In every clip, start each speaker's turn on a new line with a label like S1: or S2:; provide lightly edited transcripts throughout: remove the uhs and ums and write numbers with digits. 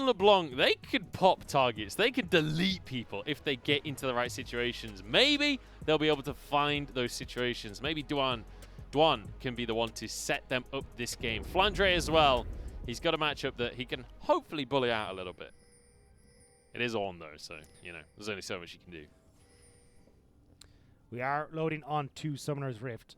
S1: and LeBlanc, they could pop targets. They could delete people if they get into the right situations. Maybe they'll be able to find those situations. Maybe Duan can be the one to set them up this game. FLICKR as well. He's got a matchup that he can hopefully bully out a little bit. It is on though, so, you know, there's only so much he can do.
S2: We are loading on to Summoner's Rift.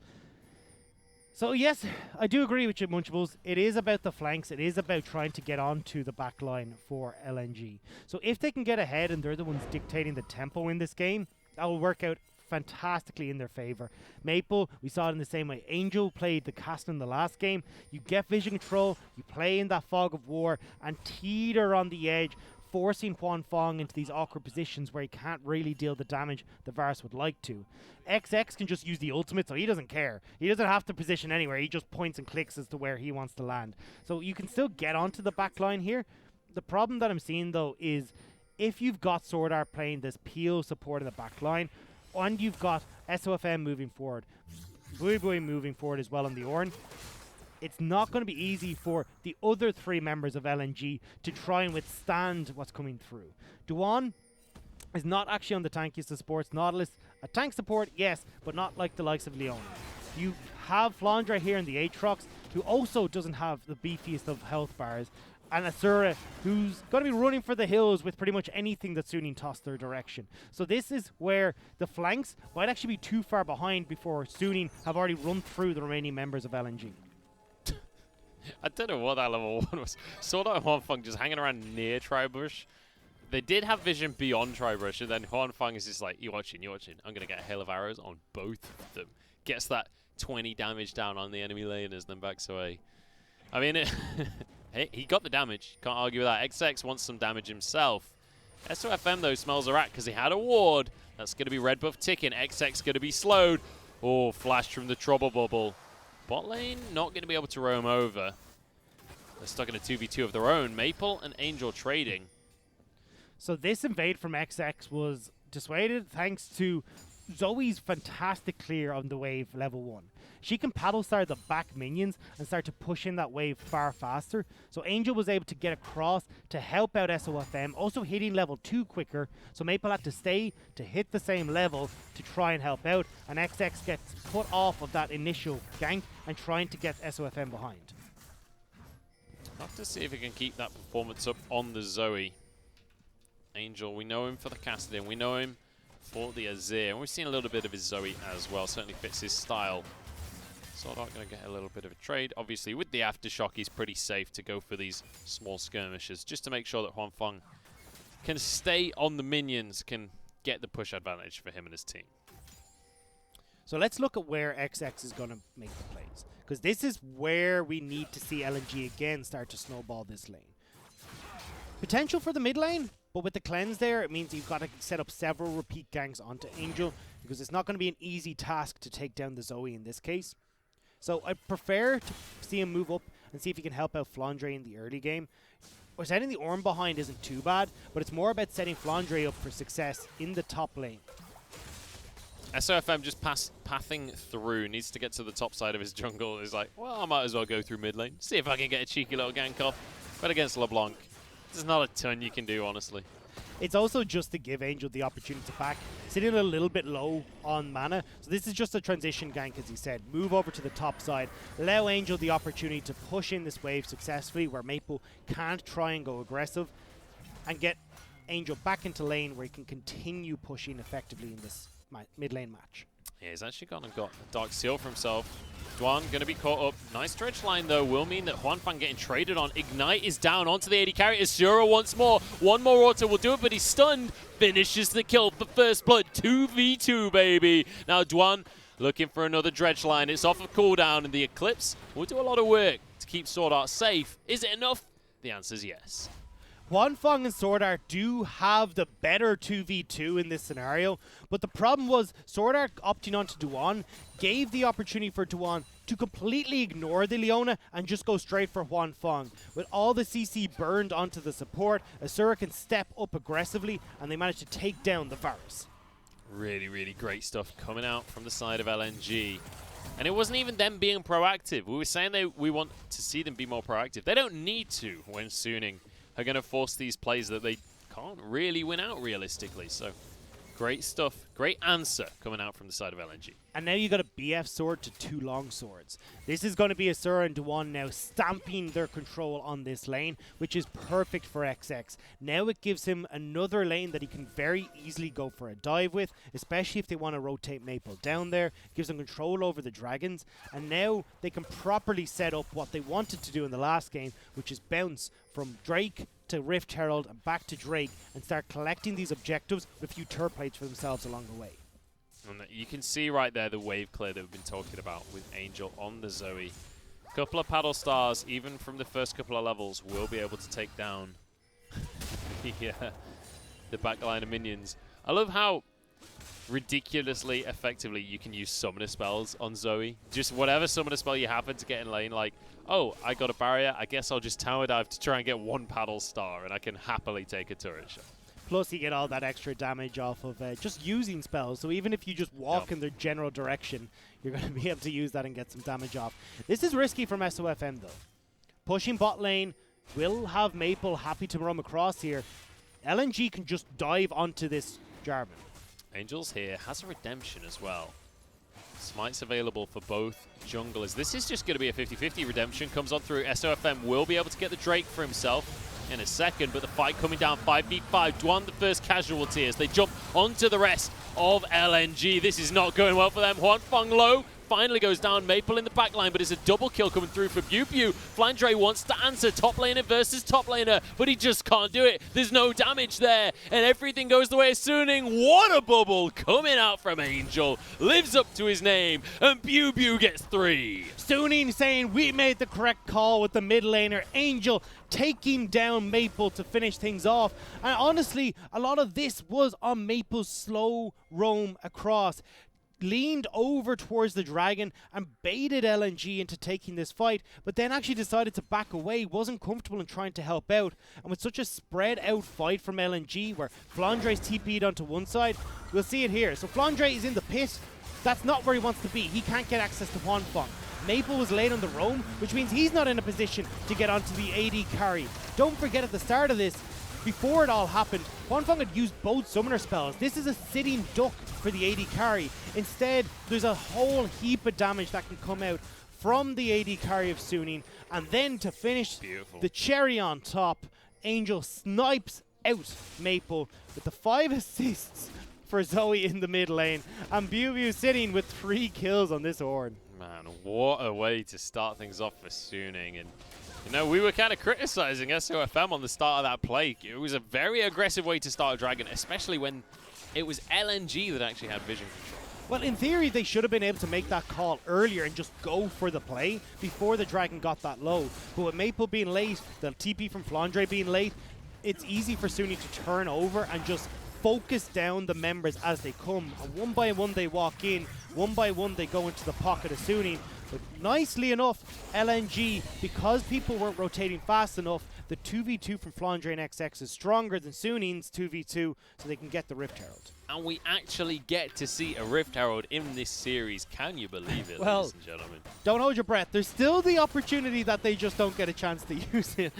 S2: So yes, I do agree with you, Munchables. It is about the flanks. It is about trying to get onto the back line for LNG. So if they can get ahead and they're the ones dictating the tempo in this game, that will work out fantastically in their favor. Maple, we saw it in the same way. Angel played the cast in the last game. You get vision control, you play in that fog of war, and teeter on the edge, forcing Huan Fong into these awkward positions where he can't really deal the damage the Varus would like to. XX can just use the ultimate, so he doesn't care. He doesn't have to position anywhere. He just points and clicks as to where he wants to land. So you can still get onto the back line here. The problem that I'm seeing, though, is if you've got Sword Art playing this Peel support in the back line, and you've got SOFM moving forward, Bui Bui moving forward as well on the Ornn, it's not going to be easy for the other three members of LNG to try and withstand what's coming through. Duan is not actually on the tankiest of supports. Nautilus, a tank support, yes, but not like the likes of Leona. You have FLICKR here in the Aatrox, who also doesn't have the beefiest of health bars, and Asura, who's going to be running for the hills with pretty much anything that's Suning tossed their direction. So this is where the flanks might actually be too far behind before Suning have already run through the remaining members of LNG.
S1: I don't know what that level 1 was. Sword Art and Huan Fong just hanging around near Tribush. They did have vision beyond Tribush, and then Huan Fong is just like, you're watching. I'm going to get a hail of arrows on both of them. Gets that 20 damage down on the enemy laners, then backs away. I mean, hey, he got the damage. Can't argue with that. XX wants some damage himself. SOFM, though, smells a rat because he had a ward. That's going to be red buff ticking. XX going to be slowed. Oh, flashed from the trouble bubble. Bot lane not going to be able to roam over. They're stuck in a 2v2 of their own. Maple and Angel trading.
S2: So this invade from XX was dissuaded thanks to Zoe's fantastic clear on the wave level 1. She can paddle start the back minions and start to push in that wave far faster. So Angel was able to get across to help out SOFM, also hitting level 2 quicker. So Maple had to stay to hit the same level to try and help out. And XX gets put off of that initial gank and trying to get SOFM behind.
S1: Have to see if he can keep that performance up on the Zoe. Angel, we know him for the Cassidin. We know him for the Azir. And we've seen a little bit of his Zoe as well. Certainly fits his style. Sword Art going to get a little bit of a trade. Obviously, with the Aftershock, he's pretty safe to go for these small skirmishes, just to make sure that Huan Fong can stay on the minions, can get the push advantage for him and his team.
S2: So let's look at where XX is going to make the plays, because this is where we need to see LNG again start to snowball this lane. Potential for the mid lane, but with the cleanse there, it means you've got to set up several repeat ganks onto Angel, because it's not going to be an easy task to take down the Zoe in this case. So I prefer to see him move up and see if he can help out FLICKR in the early game. Or setting the Ornn behind isn't too bad, but it's more about setting FLICKR up for success in the top lane.
S1: SOFM just pathing through, needs to get to the top side of his jungle. He's like, well, I might as well go through mid lane, see if I can get a cheeky little gank off. But against LeBlanc, there's not a ton you can do, honestly.
S2: It's also just to give Angel the opportunity to back, sitting a little bit low on mana. So this is just a transition gank, as he said. Move over to the top side, allow Angel the opportunity to push in this wave successfully where Maple can't try and go aggressive, and get Angel back into lane where he can continue pushing effectively in this mid lane match.
S1: Yeah, he's actually gone and got a Dark Seal for himself. Duan going to be caught up. Nice stretch line, though, will mean that Huan Fong getting traded on. Ignite is down onto the AD carry. Asura once more. One more auto will do it, but he's stunned. Finishes the kill for first blood. 2v2, baby. Now Duan looking for another dredge line. It's off of cooldown, and the Eclipse will do a lot of work to keep Sword Art safe. Is it enough? The answer is yes.
S2: Huan Fong and Sword Art do have the better 2v2 in this scenario, but the problem was Sword Art opting onto Duan gave the opportunity for Duan to completely ignore the Leona and just go straight for Huan Fong. With all the CC burned onto the support, Asura can step up aggressively, and they managed to take down the Varus.
S1: Really, really great stuff coming out from the side of LNG. And it wasn't even them being proactive. We were saying we want to see them be more proactive. They don't need to when Suning are going to force these plays that they can't really win out realistically. So great stuff. Great answer coming out from the side of LNG.
S2: And now you got a BF sword to 2 long swords. This is going to be a Asura and Duan now stamping their control on this lane, which is perfect for XX. Now it gives him another lane that he can very easily go for a dive with, especially if they want to rotate Maple down there. It gives them control over the dragons, and now they can properly set up what they wanted to do in the last game, which is bounce from Drake to Rift Herald and back to Drake and start collecting these objectives with a few turret plates for themselves along the way.
S1: And you can see right there the wave clear that we've been talking about with Angel on the Zoe. Couple of paddle stars, even from the first couple of levels, will be able to take down the backline of minions. I love how ridiculously effectively you can use summoner spells on Zoe. Just whatever summoner spell you happen to get in lane, like, oh, I got a barrier, I guess I'll just tower dive to try and get 1 paddle star, and I can happily take a turret shot.
S2: Plus, you get all that extra damage off of just using spells. So even if you just walk in their general direction, you're going to be able to use that and get some damage off. This is risky from SOFM, though. Pushing bot lane will have Maple happy to roam across here. LNG can just dive onto this Jarvan.
S1: Angel's here, has a redemption as well. Smite's available for both junglers. This is just going to be a 50-50 redemption. Comes on through. SOFM will be able to get the Drake for himself in a second, but the fight coming down 5v5. Duan the first casualty as they jump onto the rest of LNG. This is not going well for them. Huanfeng low. Finally goes down. Maple in the backline, but it's a double kill coming through for Pew. FLICKR wants to answer top laner versus top laner, but he just can't do it. There's no damage there, and everything goes the way of Suning. Water bubble coming out from Angel. Lives up to his name, and Pew gets 3.
S2: Suning saying we made the correct call with the mid laner. Angel taking down Maple to finish things off. And honestly, a lot of this was on Maple's slow roam across. Leaned over towards the dragon and baited LNG into taking this fight, but then actually decided to back away, wasn't comfortable in trying to help out. And with such a spread out fight from LNG, where FLICKR's TP'd onto one side, we'll see it here. So FLICKR is in the pit. That's not where he wants to be. He can't get access to Huanfeng. Maple was late on the roam, which means he's not in a position to get onto the AD carry. Don't forget at the start of this, before it all happened, Huanfeng had used both summoner spells. This is a sitting duck for the AD carry. Instead, there's a whole heap of damage that can come out from the AD carry of Suning. And then to finish the cherry on top, Angel snipes out Maple with the 5 assists for Zoe in the mid lane. And Pew sitting with 3 kills on this Horn.
S1: Man, what a way to start things off for Suning. And you know, we were kind of criticizing SOFM on the start of that play. It was a very aggressive way to start a dragon, especially when it was LNG that actually had vision control.
S2: Well, in theory, they should have been able to make that call earlier and just go for the play before the dragon got that low. But with Maple being late, the TP from FLICKR being late, it's easy for Suning to turn over and just focus down the members as they come. And one by one they walk in, one by one they go into the pocket of Suning. But nicely enough, LNG, because people weren't rotating fast enough, the 2v2 from FLICKR and XX is stronger than Suning's 2v2, so they can get the Rift Herald.
S1: And we actually get to see a Rift Herald in this series. Can you believe it,
S2: well,
S1: ladies and gentlemen?
S2: Don't hold your breath. There's still the opportunity that they just don't get a chance to use it.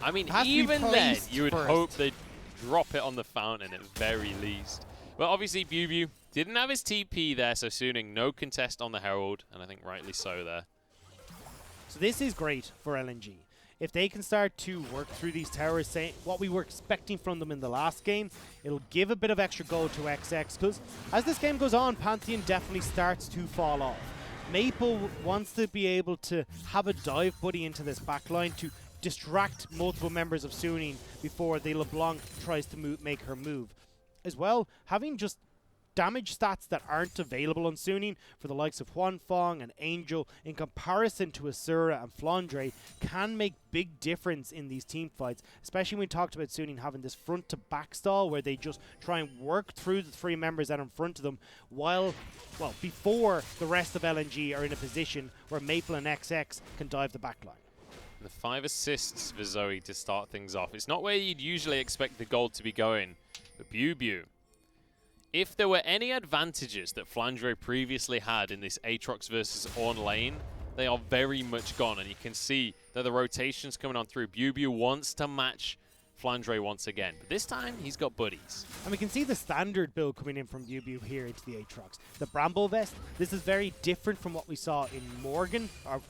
S1: I mean, even then, you would hope they'd drop it on the fountain at very least. Well, obviously, Pew didn't have his TP there, so Suning no contest on the Herald, and I think rightly so there.
S2: So this is great for LNG. If they can start to work through these towers, say what we were expecting from them in the last game, it'll give a bit of extra gold to XX, because as this game goes on, Pantheon definitely starts to fall off. Maple wants to be able to have a dive buddy into this backline to distract multiple members of Suning before the LeBlanc tries to make her move. As well, having just damage stats that aren't available on Suning for the likes of Huanfeng and Angel in comparison to Asura and FLICKR can make big difference in these team fights, especially when we talked about Suning having this front to back stall where they just try and work through the 3 members that are in front of them before the rest of LNG are in a position where Maple and XX can dive the backline.
S1: The 5 assists for Zoe to start things off. It's not where you'd usually expect the gold to be going, but Pew. If there were any advantages that FLICKR previously had in this Aatrox versus Ornn lane, they are very much gone, and you can see that the rotation's coming on through. BuBu wants to match Flandre once again, but this time he's got buddies.
S2: And we can see the standard build coming in from BuBu here into the Aatrox. The Bramble Vest, this is very different from what we saw in Morgan, or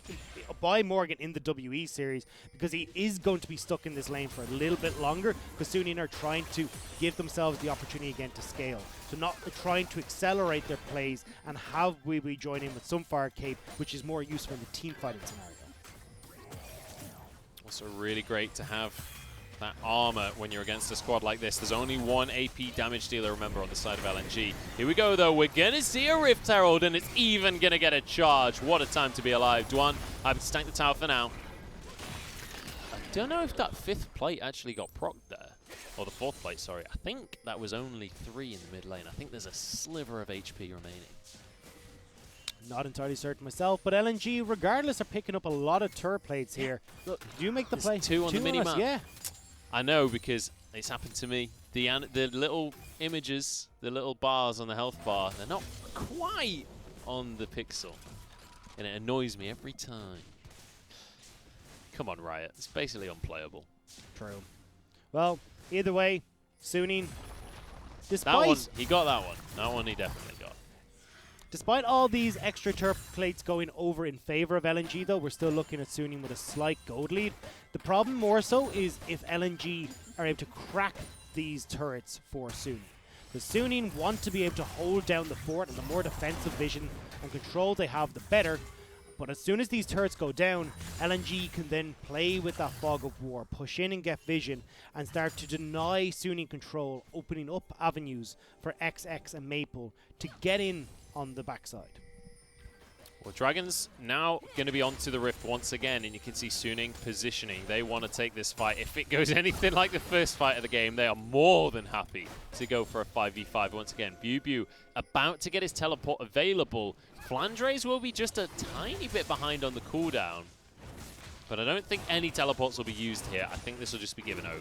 S2: by Morgan in the WE series, because he is going to be stuck in this lane for a little bit longer, because Suning are trying to give themselves the opportunity again to scale. So not trying to accelerate their plays and have BuBu join in with some Fire Cape, which is more useful in the team fighting scenario.
S1: Also really great to have that armor when you're against a squad like this. There's only one AP damage dealer, remember, on the side of LNG. Here we go, though. We're going to see a Rift Herald, and it's even going to get a charge. What a time to be alive. Dwan, I'm to tank the tower for now. I don't know if that 5th plate actually got procced there. Or the 4th plate, sorry. I think that was only 3 in the mid lane. I think there's a sliver of HP remaining.
S2: Not entirely certain myself, but LNG, regardless, are picking up a lot of turret plates here. Look, do you make the play?
S1: 2 on the mini-map.
S2: Yeah.
S1: I know, because it's happened to me. The little images, the little bars on the health bar, they're not quite on the pixel. And it annoys me every time. Come on, Riot. It's basically unplayable.
S2: True. Well, either way, Suning,
S1: That one,
S2: despite
S1: he got that one. That one he definitely got.
S2: despite all these extra turret plates going over in favor of LNG, though, we're still looking at Suning with a slight gold lead. The problem more so is if LNG are able to crack these turrets for Suning. The Suning want to be able to hold down the fort, and the more defensive vision and control they have, the better. But as soon as these turrets go down, LNG can then play with that fog of war, push in and get vision, and start to deny Suning control, opening up avenues for XX and Maple to get in on the backside.
S1: Well, Dragons now going to be onto the Rift once again, and you can see Suning positioning. They want to take this fight. If it goes anything like the first fight of the game, they are more than happy to go for a 5v5 once again. BuBu about to get his teleport available. Flandres will be just a tiny bit behind on the cooldown, but I don't think any teleports will be used here. I think this will just be given over.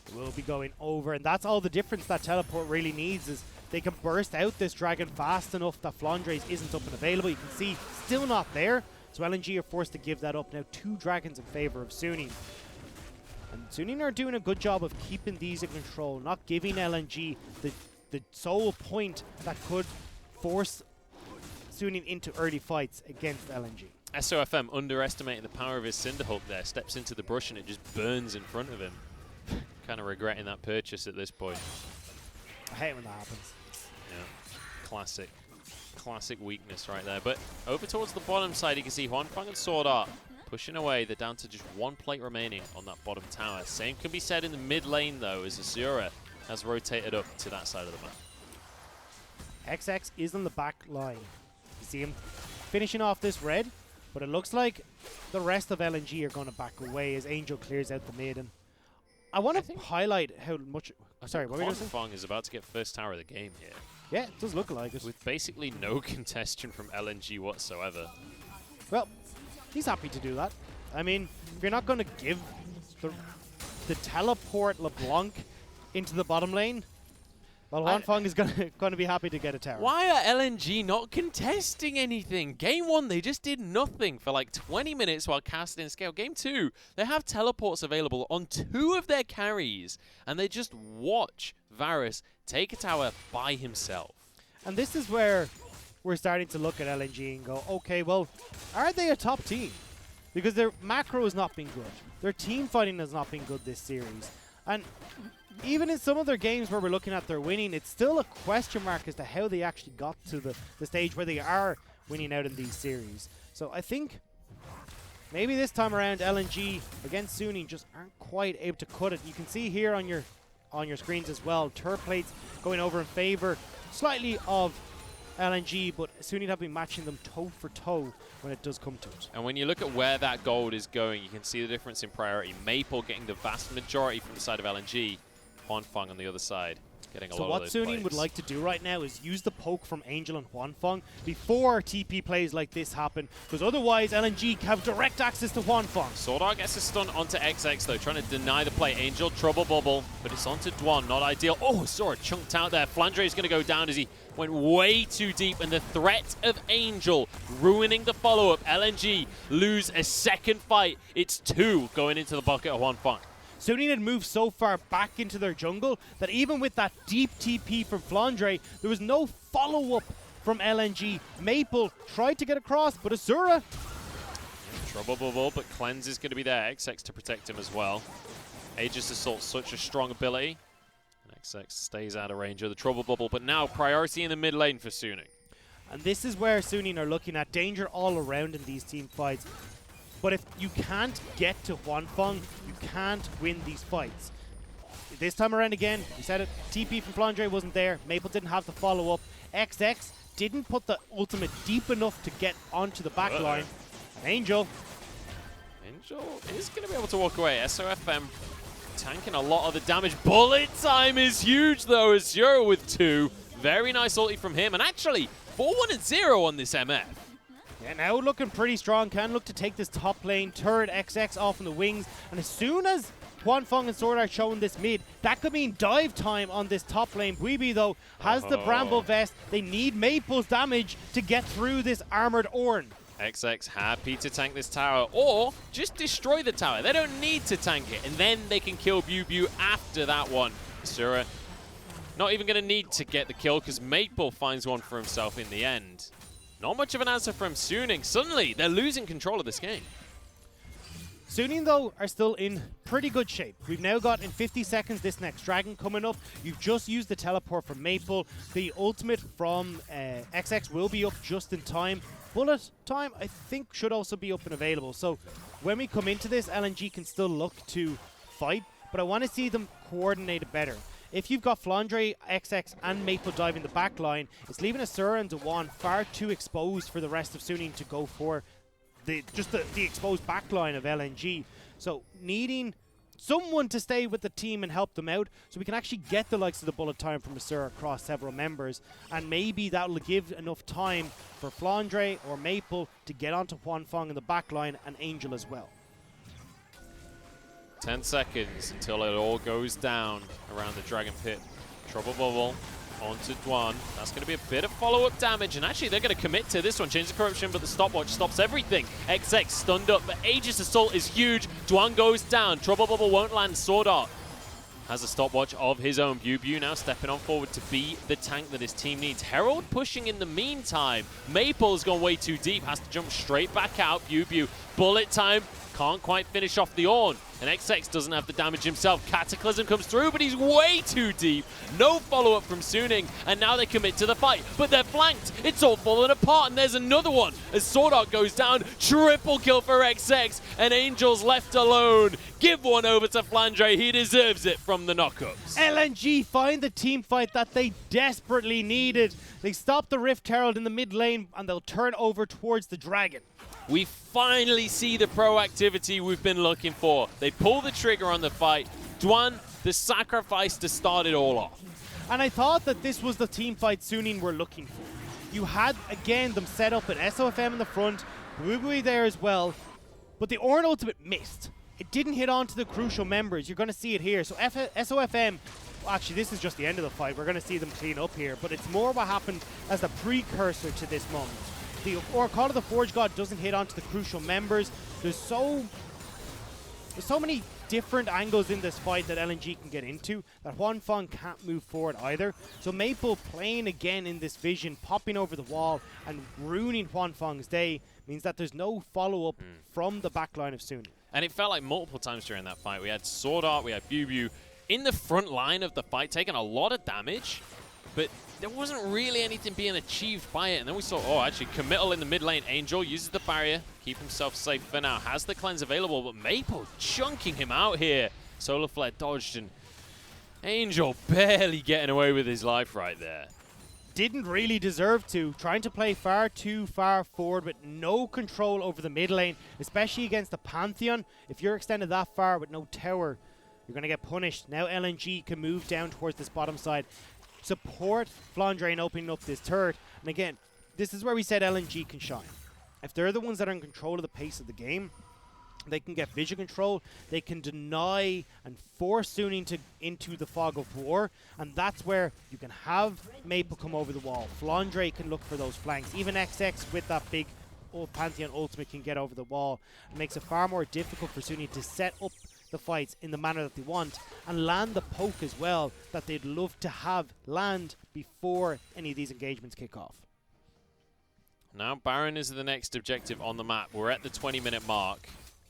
S2: It will be going over, and that's all the difference that teleport really needs is they can burst out this dragon fast enough that Flandres isn't up and available. You can see, still not there. So LNG are forced to give that up. Now 2 dragons in favor of Suning. And Suning are doing a good job of keeping these in control, not giving LNG the sole point that could force Suning into early fights against LNG.
S1: SOFM underestimating the power of his Cinderhulk there. Steps into the brush and it just burns in front of him. Kind of regretting that purchase at this point.
S2: I hate when that happens.
S1: Yeah, classic weakness right there. But over towards the bottom side, you can see Huanfeng and Sword Art pushing away. They're down to just 1 plate remaining on that bottom tower. Same can be said in the mid lane, though, as Azura has rotated up to that side of the map.
S2: XX is on the back line. You see him finishing off this red, but it looks like the rest of LNG are going to back away as Angel clears out the mid. And I want to highlight how much... Sorry, what were you going to say?
S1: Huanfeng is about to get first tower of the game here.
S2: Yeah, it does look like it.
S1: With basically no contestation from LNG whatsoever.
S2: Well, he's happy to do that. I mean, if you're not going to give the teleport LeBlanc into the bottom lane, well, Huanfeng is going to be happy to get a tower.
S1: Why are LNG not contesting anything? Game 1, they just did nothing for like 20 minutes while casting scale. Game 2, they have teleports available on 2 of their carries, and they just watch Varus take a tower by himself.
S2: And this is where we're starting to look at LNG and go, okay, well, are they a top team? Because their macro has not been good. Their team fighting has not been good this series. And even in some of their games where we're looking at their winning, it's still a question mark as to how they actually got to the stage where they are winning out in these series. So I think maybe this time around LNG against Suning just aren't quite able to cut it. You can see here on your screens as well, turret plates going over in favor slightly of LNG, but Suning have been matching them toe for toe when it does come to it.
S1: And when you look at where that gold is going, you can see the difference in priority. Maple getting the vast majority from the side of LNG, Huanfeng on the other side. Getting a
S2: So
S1: lot
S2: what
S1: of those
S2: Suning would
S1: plays.
S2: like to do right now is use the poke from Angel and Huanfeng before TP plays like this happen, because otherwise LNG have direct access to Huanfeng.
S1: Sword Art gets a stun onto XX though, trying to deny the play. Angel, trouble bubble, but it's onto Dwan, not ideal. Oh, Sora chunked out there. Flandre is going to go down as he went way too deep, and the threat of Angel ruining the follow-up. LNG lose a second fight. It's 2 going into the bucket of Huanfeng.
S2: Suning had moved so far back into their jungle that even with that deep TP from Flandre, there was no follow-up from LNG. Maple tried to get across, but Asura...
S1: Trouble bubble, but Cleanse is going to be there. XX to protect him as well. Aegis Assault, such a strong ability. And XX stays out of range of the trouble bubble, but now priority in the mid lane for Suning.
S2: And this is where Suning are looking at danger all around in these team fights. But if you can't get to Huanfeng, you can't win these fights. This time around again, we said it, TP from Flandre wasn't there. Maple didn't have the follow-up. XX didn't put the ultimate deep enough to get onto the back line. And Angel
S1: is going to be able to walk away. SOFM tanking a lot of the damage. Bullet time is huge though, as Zero with 2. Very nice ulti from him. And actually, 4-1-0 on this MF.
S2: Yeah, now looking pretty strong. Can look to take this top lane. Turret XX off in the wings. And as soon as Huanfeng and Sword Art showing this mid, that could mean dive time on this top lane. Buibi, though, has the Bramble Vest. They need Maple's damage to get through this armored Ornn.
S1: XX happy to tank this tower, or just destroy the tower. They don't need to tank it, and then they can kill Bubu after that one. Asura not even going to need to get the kill, because Maple finds one for himself in the end. Not much of an answer from Suning. Suddenly, they're losing control of this game.
S2: Suning, though, are still in pretty good shape. We've now got in 50 seconds this next dragon coming up. You've just used the teleport from Maple. The ultimate from XX will be up just in time. Bullet time, I think, should also be up and available. So when we come into this, LNG can still look to fight, but I want to see them coordinate better. If you've got Flandre, XX, and Maple diving the back line, it's leaving Asura and Dewan far too exposed for the rest of Suning to go for the exposed back line of LNG. So needing someone to stay with the team and help them out so we can actually get the likes of the bullet time from Asura across several members, and maybe that will give enough time for Flandre or Maple to get onto Huanfeng in the back line, and Angel as well.
S1: 10 seconds until it all goes down around the Dragon Pit. Trouble bubble onto Dwan. That's going to be a bit of follow-up damage, and actually they're going to commit to this one. Change the corruption, but the stopwatch stops everything. XX stunned up, but Aegis Assault is huge. Dwan goes down. Trouble bubble won't land. Sword Art has a stopwatch of his own. Bubu now stepping on forward to be the tank that his team needs. Herald pushing in the meantime. Maple's gone way too deep, has to jump straight back out. Bubu, bullet time, can't quite finish off the Ornn. And XX doesn't have the damage himself. Cataclysm comes through, but he's way too deep. No follow-up from Suning, and now they commit to the fight. But they're flanked. It's all falling apart, and there's another one. As Sword Art goes down, triple kill for XX, and Angel's left alone. Give one over to Flandre. He deserves it from the knockups.
S2: LNG find the team fight that they desperately needed. They stop the Rift Herald in the mid lane, and they'll turn over towards the Dragon.
S1: We finally see the proactivity we've been looking for. They pull the trigger on the fight. Dwan, the sacrifice to start it all off.
S2: And I thought that this was the team fight Suning were looking for. You had, again, them set up an SOFM in the front, Bubu there as well, but the Ornn ultimate missed. It didn't hit onto the crucial members. You're going to see it here. So SOFM, well, actually this is just the end of the fight. We're going to see them clean up here, but it's more what happened as the precursor to this moment. Or Call of the Forge God doesn't hit onto the crucial members. There's so many different angles in this fight that LNG can get into that Huanfeng can't move forward either. So Maple playing again in this vision, popping over the wall and ruining Huanfeng's day means that there's no follow-up from the backline of Suning.
S1: And it felt like multiple times during that fight. We had Sword Art, we had Bubu in the front line of the fight, taking a lot of damage, but there wasn't really anything being achieved by it. And then we saw, oh, actually, committal in the mid lane. Angel uses the barrier, keep himself safe for now. Has the cleanse available, but Maple chunking him out here. Solar Flare dodged, and Angel barely getting away with his life right there.
S2: Didn't really deserve to. Trying to play far too far forward with no control over the mid lane, especially against the Pantheon. If you're extended that far with no tower, You're going to get punished. Now LNG can move down towards this bottom side, support FLICKR in opening up this turret. And again, this is where we said LNG can shine. If they're the ones that are in control of the pace of the game, they can get vision control, they can deny and force Suning into the fog of war, and that's where you can have Maple come over the wall. FLICKR can look for those flanks. Even XX with that big old Pantheon ultimate can get over the wall. It makes it far more difficult for Suning to set up the fights in the manner that they want and land the poke as well that they'd love to have land before any of these engagements kick off.
S1: Now Baron is the next objective on the map. We're at the 20-minute mark.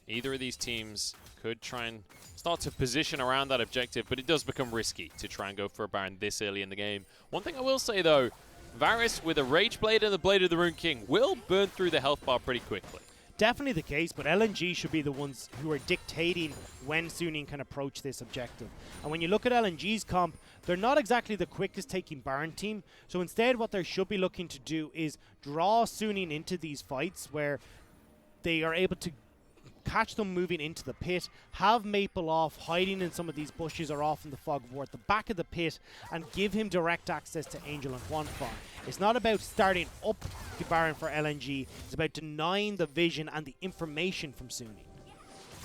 S1: Either of these teams could try and start to position around that objective, but it does become risky to try and go for a Baron this early in the game. One thing I will say though, Varus with a Rage Blade and the Blade of the Rune King will burn through the health bar pretty quickly.
S2: Definitely the case, but LNG should be the ones who are dictating when Suning can approach this objective. And when you look at LNG's comp, they're not exactly the quickest taking Baron team. So instead what they should be looking to do is draw Suning into these fights where they are able to catch them moving into the pit, have Maple off, hiding in some of these bushes or off in the fog of war at the back of the pit, and give him direct access to Angel and Huanfeng. It's not about starting up the Baron for LNG, it's about denying the vision and the information from Suning.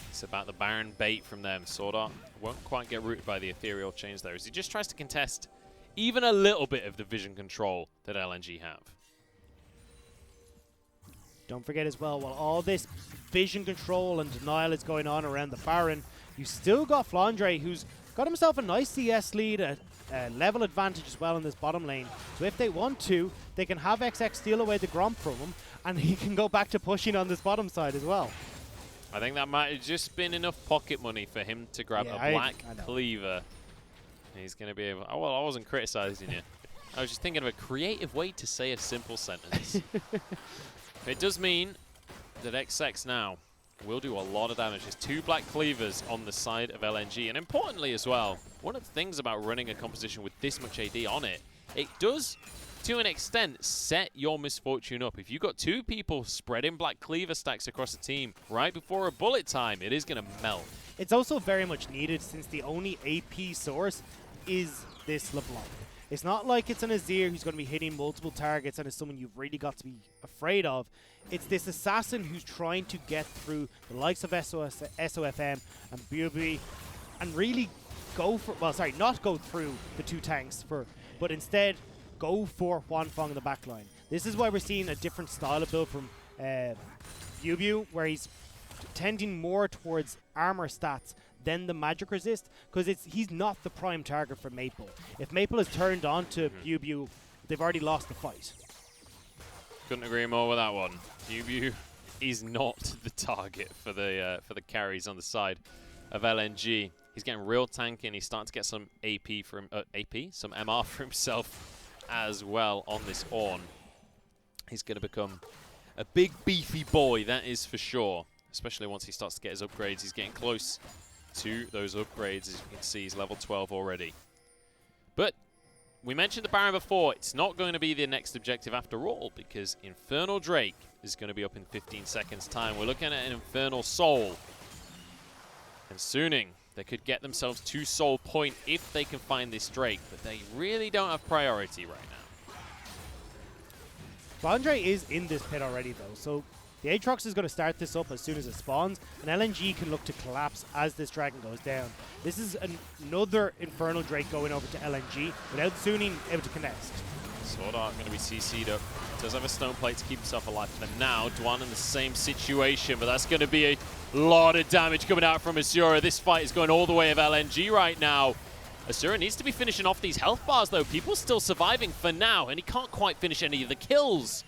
S1: It's about the Baron bait from them. Swordart won't quite get rooted by the ethereal chains there, as he just tries to contest even a little bit of the vision control that LNG have.
S2: Don't forget as well, while all this vision control and denial is going on around the Baron, you still got FLICKR, who's got himself a nice CS lead, a level advantage as well in this bottom lane. So if they want to, they can have XX steal away the Gromp from him, and he can go back to pushing on this bottom side as well.
S1: I think that might have just been enough pocket money for him to grab a black cleaver. He's going to be able... Oh, well, I wasn't criticizing you. I was just thinking of a creative way to say a simple sentence. It does mean that XX now will do a lot of damage. There's 2 black cleavers on the side of LNG. And importantly as well, one of the things about running a composition with this much AD on it, it does, to an extent, set your misfortune up. If you've got 2 people spreading black cleaver stacks across the team right before a bullet time, it is going to melt.
S2: It's also very much needed since the only AP source is this LeBlanc. It's not like it's an Azir who's going to be hitting multiple targets and is someone you've really got to be afraid of. It's this assassin who's trying to get through the likes of SOFM and BUB and really go for, well, sorry, not go through the 2 tanks, but instead go for Huanfeng in the backline. This is why we're seeing a different style of build from BUB, where he's tending more towards armor stats than the magic resist, because he's not the prime target for Maple. If Maple is turned on to BUB, they've already lost the fight.
S1: Couldn't agree more with that one. BUB is not the target for the carries on the side of LNG. He's getting real tanky, and he's starting to get some AP from some MR for himself as well on this Ornn. He's going to become a big beefy boy, that is for sure. Especially once he starts to get his upgrades. He's getting close to those upgrades. As you can see, he's level 12 already. But we mentioned the Baron before. It's not going to be the next objective after all, because Infernal Drake is going to be up in 15 seconds time. We're looking at an Infernal Soul. And Suning, they could get themselves 2 soul point if they can find this Drake, but they really don't have priority right now.
S2: FLICKR is in this pit already though, so the Aatrox is going to start this up as soon as it spawns, and LNG can look to collapse as this dragon goes down. This is another Infernal Drake going over to LNG without Suning able to connect.
S1: Swordart going to be CC'd up. Does have a stone plate to keep himself alive. For now, Dwan in the same situation, but that's going to be a lot of damage coming out from Asura. This fight is going all the way of LNG right now. Asura needs to be finishing off these health bars though. People still surviving for now, and he can't quite finish any of the kills.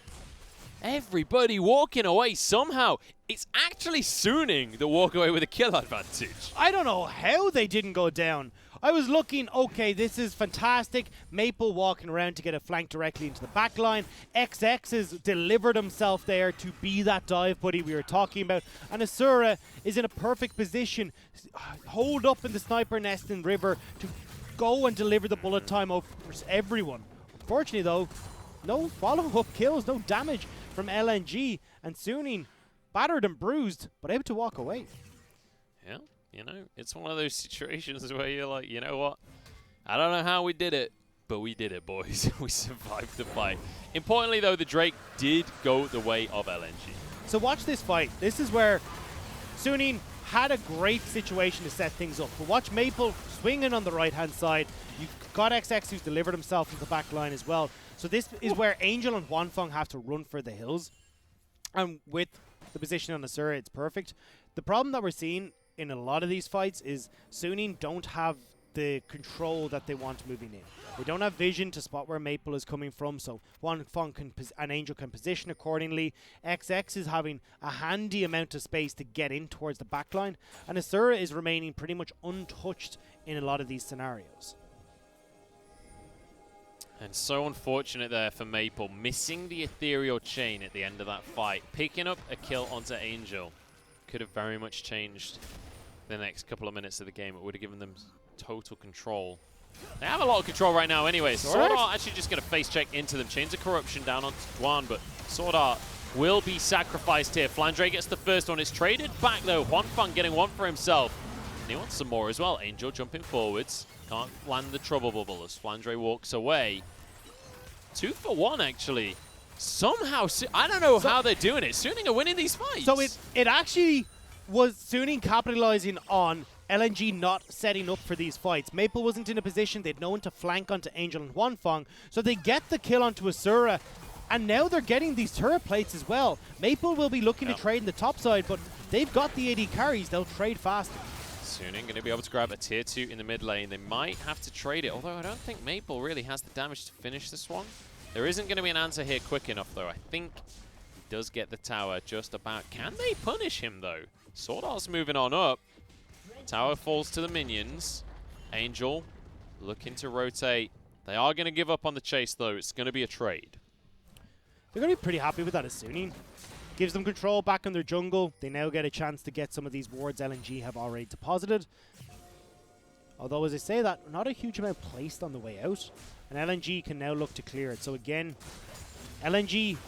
S1: Everybody walking away somehow. It's actually Suning that walk away with a kill advantage.
S2: I don't know how they didn't go down. I was looking, okay, this is fantastic. Maple walking around to get a flank directly into the back line. XX has delivered himself there to be that dive buddy we were talking about. And Asura is in a perfect position, hold up in the sniper nest in River to go and deliver the bullet time over everyone. Unfortunately though, no follow-up kills, no damage from LNG, and Suning battered and bruised, but able to walk away.
S1: Yeah, you know, it's one of those situations where you're like, you know what? I don't know how we did it, but we did it, boys. We survived the fight. Importantly, though, the Drake did go the way of LNG.
S2: So watch this fight. This is where Suning had a great situation to set things up. But watch Maple swinging on the right-hand side. You've got XX who's delivered himself to the back line as well. So this is where Angel and Huanfeng have to run for the hills. And with the position on Asura, it's perfect. The problem that we're seeing in a lot of these fights is Suning don't have the control that they want moving in. They don't have vision to spot where Maple is coming from, so Huanfeng and Angel can position accordingly. XX is having a handy amount of space to get in towards the backline, and Asura is remaining pretty much untouched in a lot of these scenarios.
S1: And so unfortunate there for Maple, missing the ethereal chain at the end of that fight. Picking up a kill onto Angel could have very much changed the next couple of minutes of the game. It would have given them total control. They have a lot of control right now anyway. Sword Art actually just going to face check into them. Chains of Corruption down onto Duan, but Sword Art will be sacrificed here. Flandre gets the first one. It's traded back though. Huanfeng getting one for himself. And he wants some more as well. Angel jumping forwards. Can't land the trouble bubble as Flandre walks away. 2 for 1 actually. Somehow, I don't know how they're doing it. Suning are winning these fights.
S2: So it actually was Suning capitalizing on LNG not setting up for these fights. Maple wasn't in a position, they'd no one to flank onto Angel and Huanfeng, so they get the kill onto Asura, and now they're getting these turret plates as well. Maple will be looking to trade in the top side, but they've got the AD carries, they'll trade faster.
S1: Suning going to be able to grab a tier 2 in the mid lane. They might have to trade it, although I don't think Maple really has the damage to finish this one. There isn't going to be an answer here quick enough, though. I think he does get the tower just about. Can they punish him, though? Sword Art's moving on up. Tower falls to the minions. Angel looking to rotate. They are going to give up on the chase, though. It's going to be a trade.
S2: They're going to be pretty happy with that as Suning. Gives them control back in their jungle. They now get a chance to get some of these wards LNG have already deposited. Although, as I say that, not a huge amount placed on the way out. And LNG can now look to clear it. So again, LNG,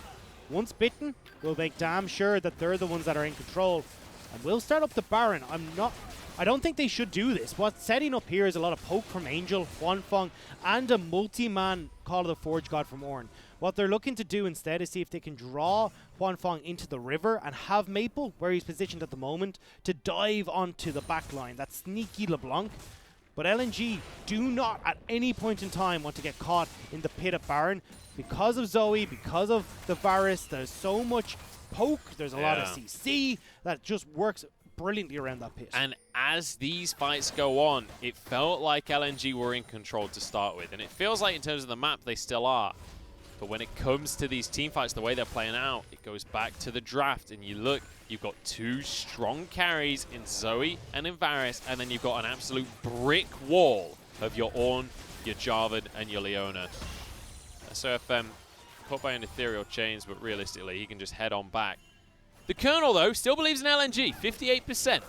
S2: once bitten, will make damn sure that they're the ones that are in control. And will start up the Baron. I don't think they should do this. What's setting up here is a lot of poke from Angel, Huanfeng, and a multi-man Call of the Forge God from Ornn. What they're looking to do instead is see if they can draw Huanfeng into the river and have Maple, where he's positioned at the moment, to dive onto the back line. That sneaky LeBlanc. But LNG do not at any point in time want to get caught in the pit of Baron. Because of Zoe, because of the Varus, there's so much poke, there's a lot of CC that just works brilliantly around that pit.
S1: And as these fights go on, it felt like LNG were in control to start with. And it feels like in terms of the map, they still are. But when it comes to these team fights, the way they're playing out, it goes back to the draft. And you look, you've got 2 strong carries in Zoe and in Varus. And then you've got an absolute brick wall of your Ornn, your Jarvan, and your Leona. SOFM caught by an ethereal chains, but realistically, he can just head on back. The Colonel, though, still believes in LNG, 58%.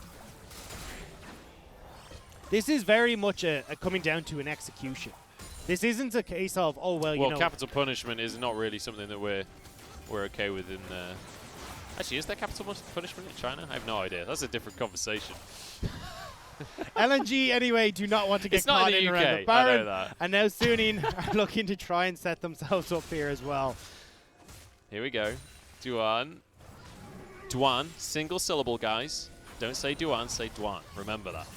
S2: This is very much a coming down to an execution. This isn't a case of, oh, well, you know.
S1: Capital punishment is not really something that we're okay with in... Actually, is there capital punishment in China? I have no idea. That's a different conversation.
S2: LNG, anyway, do not want to get caught in around the Baron.
S1: I know that.
S2: And now Suning are looking to try and set themselves up here as well.
S1: Here we go. Duan. Duan, single syllable, guys. Don't say Duan, say Duan. Remember that.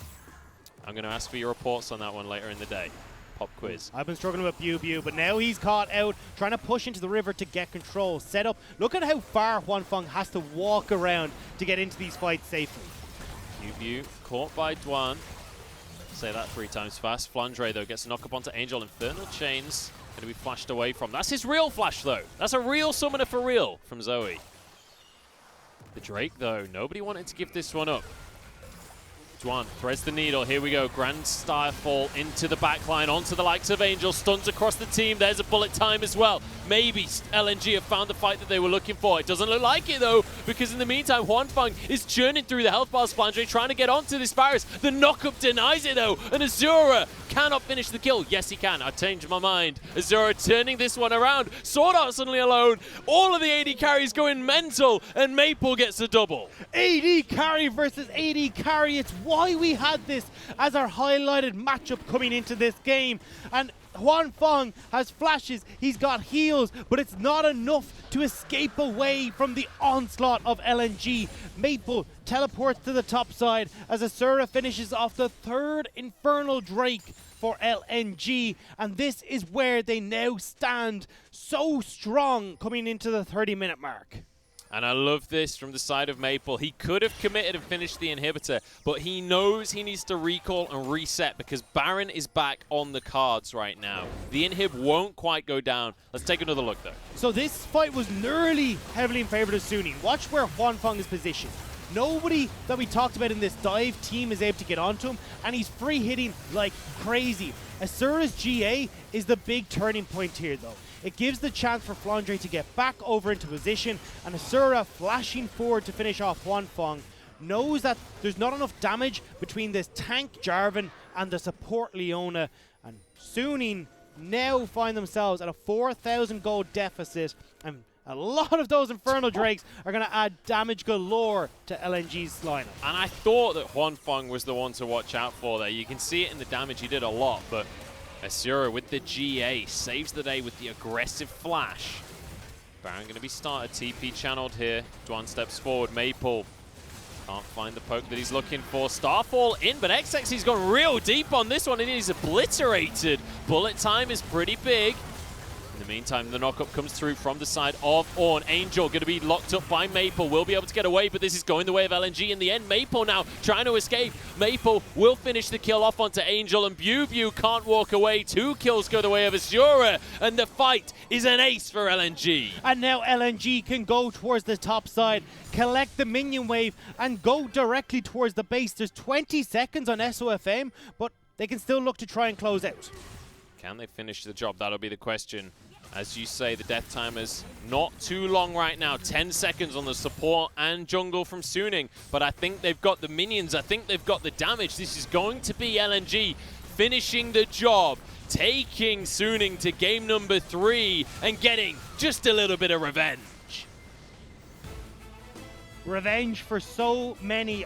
S1: I'm going to ask for your reports on that one later in the day. Pop quiz.
S2: I've been struggling with Bew, but now he's caught out, trying to push into the river to get control. Set up. Look at how far Huanfeng has to walk around to get into these fights safely.
S1: Bew caught by Duan. Say that 3 times fast. Flandre, though, gets a knock up onto Angel. Infernal Chains going to be flashed away from. That's his real flash, though. That's a real summoner for real from Zoe. The Drake, though, nobody wanted to give this one up. Duan threads the needle. Here we go. Grand Starfall into the backline, onto the likes of Angel. Stuns across the team. There's a bullet time as well. Maybe LNG have found the fight that they were looking for. It doesn't look like it, though, because in the meantime, Huanfeng is churning through the health bars. Flandre trying to get onto this Varus. The knock-up denies it, though, and Azura cannot finish the kill. Yes, he can. I changed my mind. Azura turning this one around. Sword Art suddenly alone. All of the AD carries going mental, and Maple gets a double.
S2: AD carry versus AD carry. It's why we had this as our highlighted matchup coming into this game. And Huan Feng has flashes, he's got heals, but it's not enough to escape away from the onslaught of LNG. Maple teleports to the top side as Asura finishes off the third Infernal Drake for LNG, and this is where they now stand so strong coming into the 30-minute mark.
S1: And I love this from the side of Maple. He could have committed and finished the inhibitor, but he knows he needs to recall and reset because Baron is back on the cards right now. The inhib won't quite go down. Let's take another look, though.
S2: So this fight was nearly heavily in favor of Suning. Watch where Huan Feng is positioned. Nobody that we talked about in this dive team is able to get onto him, and he's free hitting like crazy. Asura's GA is the big turning point here, though. It gives the chance for Flandre to get back over into position, and Asura flashing forward to finish off Huan Feng knows that there's not enough damage between this tank Jarvan and the support Leona, and Suning now find themselves at a 4,000 gold deficit, and a lot of those Infernal Drakes are going to add damage galore to LNG's lineup.
S1: And I thought that Huan Feng was the one to watch out for there. You can see it in the damage. He did a lot, but Asura with the GA saves the day with the aggressive flash. Baron going to be started. TP channeled here. Dwan steps forward. Maple can't find the poke that he's looking for. Starfall in, but XX's gone real deep on this one and he's obliterated. Bullet time is pretty big. In the meantime, the knockup comes through from the side of Ornn. Angel going to be locked up by Maple. Will be able to get away, but this is going the way of LNG in the end. Maple now trying to escape. Maple will finish the kill off onto Angel, and Bew can't walk away. 2 kills go the way of Azura, and the fight is an ace for LNG.
S2: And now LNG can go towards the top side, collect the minion wave, and go directly towards the base. There's 20 seconds on SOFM, but they can still look to try and close out.
S1: Can they finish the job? That'll be the question. As you say, the death timer's not too long right now. 10 seconds on the support and jungle from Suning. But I think they've got the minions. I think they've got the damage. This is going to be LNG finishing the job, taking Suning to game number 3 and getting just a little bit of revenge.
S2: Revenge for so many